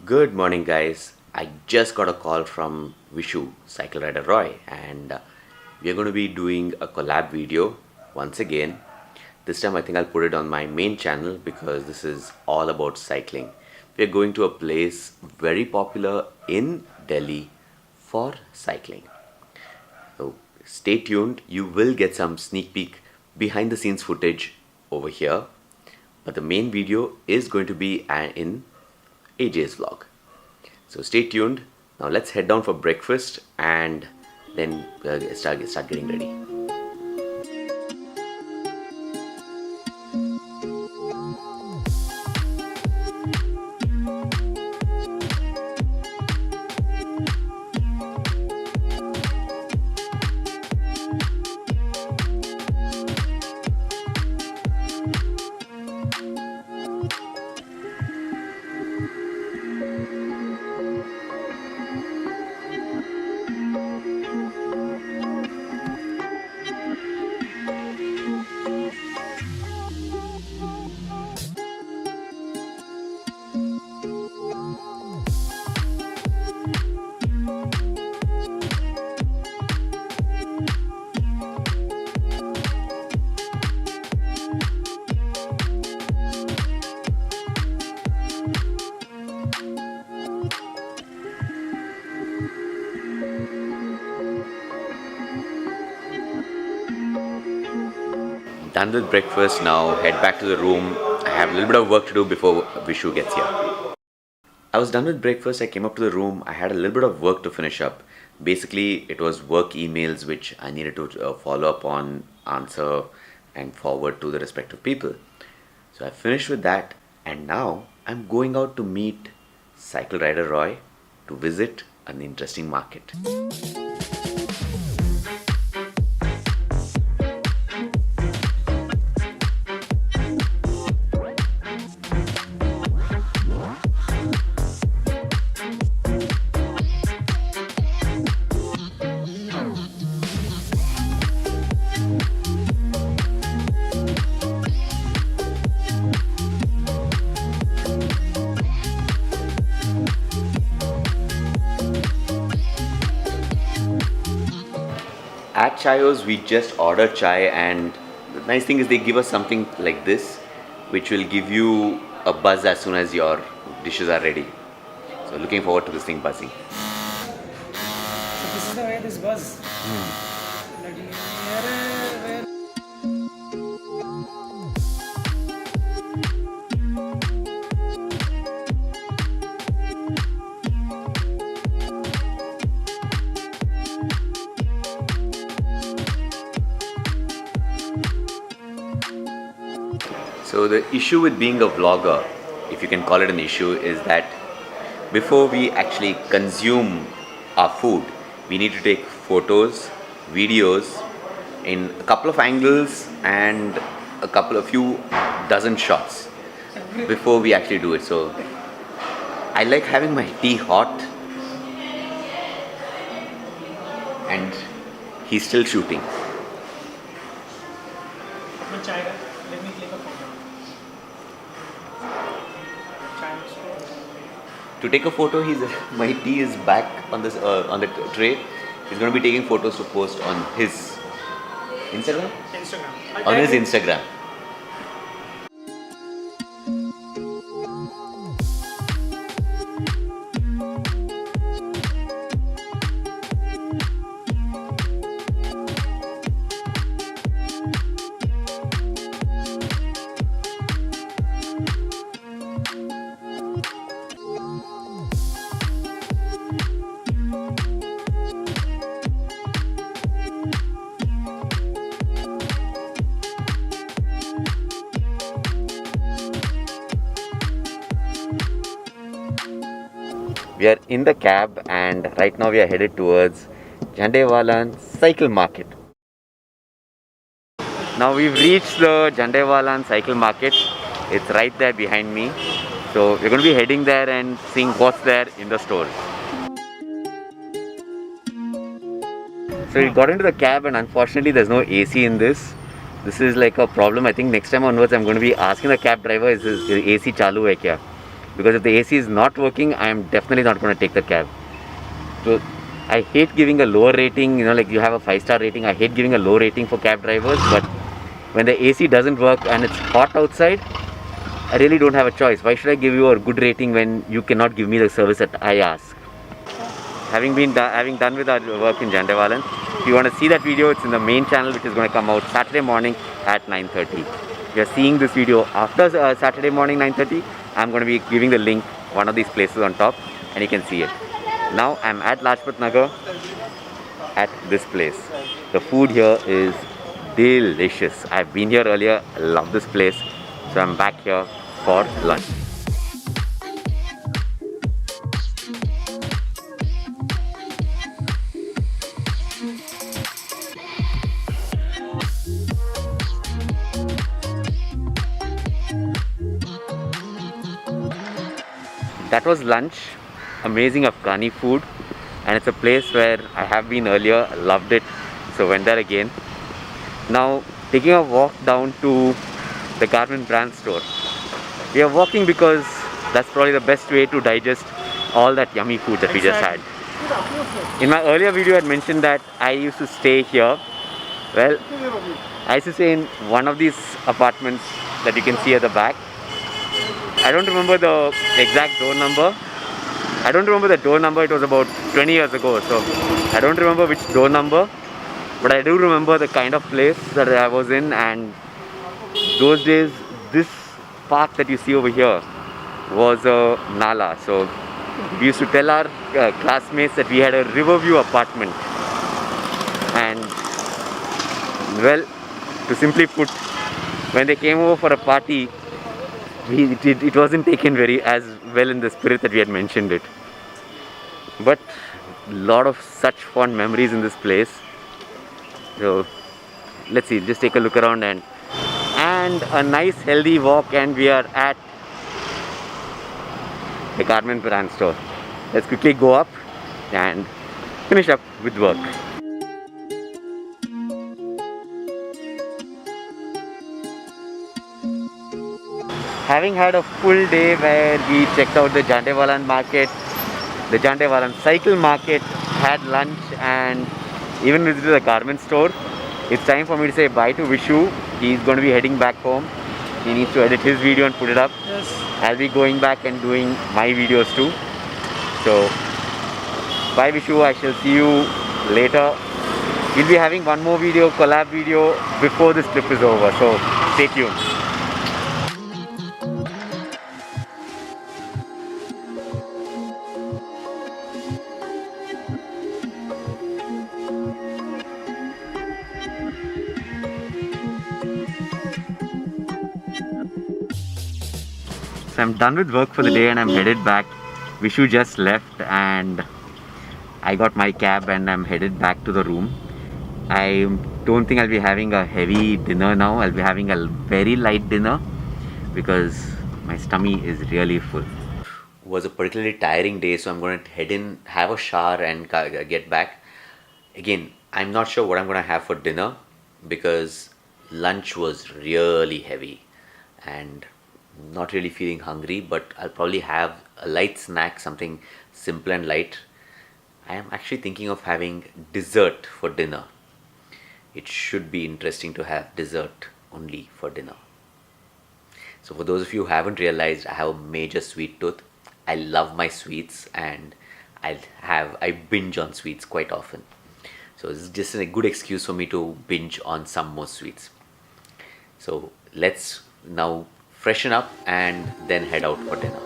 Good morning, guys. I just got a call from Vishu, Cycle Rider Roy, and we are going to be doing a collab video once again. This time, I think I'll put it on my main channel because this is all about cycling. We are going to a place very popular in Delhi for cycling. So, stay tuned. You will get some sneak peek behind the scenes footage over here, but the main video is going to be in AJ's vlog. So stay tuned. Now let's head down for breakfast and then start getting ready. Done with breakfast, now head back to the room. I have a little bit of work to do before Vishu gets here. I was done with breakfast, I came up to the room, I had a little bit of work to finish up. Basically, it was work emails which I needed to follow up on, answer and forward to the respective people. So I finished with that and now I'm going out to meet Cycle Rider Roy to visit an interesting market. At Chayo's, we just ordered chai, and the nice thing is they give us something like this, which will give you a buzz as soon as your dishes are ready. So looking forward to this thing buzzing. So this is the way this buzz. Like, where So the issue with being a vlogger, if you can call it an issue, is that before we actually consume our food, we need to take photos, videos in a couple of angles and a few dozen shots before we actually do it. So I like having my tea hot and he's still shooting. chai? Let me click a photo. Chai. To take a photo, my tea is back on this on the tray. He's going to be taking photos to post on his Instagram. Instagram. On his Instagram. We are in the cab and right now we are headed towards Jhandewalan Cycle Market. Now we've reached the Jhandewalan Cycle Market. It's right there behind me. So we're going to be heading there and seeing what's there in the store. So we got into the cab and unfortunately there's no AC in this. This is like a problem. I think next time onwards I'm going to be asking the cab driver, is AC chalu hai kya? because if the AC is not working, I am definitely not going to take the cab. So I hate giving a lower rating, like you have a 5-star rating. I hate giving a low rating for cab drivers, but when the AC doesn't work and it's hot outside, I really don't have a choice. Why should I give you a good rating when you cannot give me the service that I ask? Having done with our work in Jandewalan, if you want to see that video, it's in the main channel, which is going to come out Saturday morning at 9:30. If you're seeing this video after Saturday morning 9:30, I'm going to be giving the link, one of these places on top, and you can see it. Now I'm at Lajpat Nagar at this place. The food here is delicious. I've been here earlier, I love this place, so I'm back here for lunch. That was lunch. Amazing Afghani food, and it's a place where I have been earlier, loved it, so went there again. Now taking a walk down to the garment brand store. We are walking because that's probably the best way to digest all that yummy food that we just had. In my earlier video I had mentioned that I used to stay here. Well, I used to stay in one of these apartments that you can see at the back. I don't remember the exact door number. I don't remember the door number, it was about 20 years ago, so I don't remember which door number, but I do remember the kind of place that I was in. And those days, this park that you see over here was a nala. So we used to tell our classmates that we had a Riverview apartment, and well, to simply put, when they came over for a party, it wasn't taken very as well in the spirit that we had mentioned it. But a lot of such fond memories in this place. So let's see, just take a look around, and a nice healthy walk, and we are at the garment brand store. Let's quickly go up and finish up with work. Having had a full day where we checked out the Jandewalan market, the Jandewalan cycle market, had lunch, and even visited the garment store, it's time for me to say bye to Vishu. He's going to be heading back home. He needs to edit his video and put it up. Yes. I'll be going back and doing my videos too. So, bye Vishu, I shall see you later. We'll be having one more video, collab video, before this trip is over. So, stay tuned. So I'm done with work for the day and I'm headed back. Vishu just left and I got my cab and I'm headed back to the room. I don't think I'll be having a heavy dinner now. I'll be having a very light dinner because my stomach is really full. It was a particularly tiring day, so I'm going to head in, have a shower and get back. Again, I'm not sure what I'm going to have for dinner because lunch was really heavy and not really feeling hungry, but I'll probably have a light snack, something simple and light. I am actually thinking of having dessert for dinner. It should be interesting to have dessert only for dinner. So for those of you who haven't realized, I have a major sweet tooth. I love my sweets and I binge on sweets quite often. So this is just a good excuse for me to binge on some more sweets. So let's now freshen up and then head out for dinner.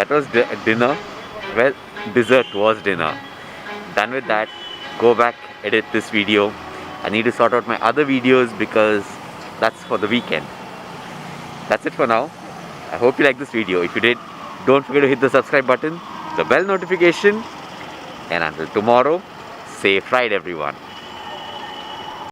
that was dinner. Well, dessert was dinner. Done with that. Go back, edit this video. I need to sort out my other videos because that's for the weekend. That's it for now. I hope you like this video. If you did, don't forget to hit the subscribe button, the bell notification, and until tomorrow, safe ride everyone.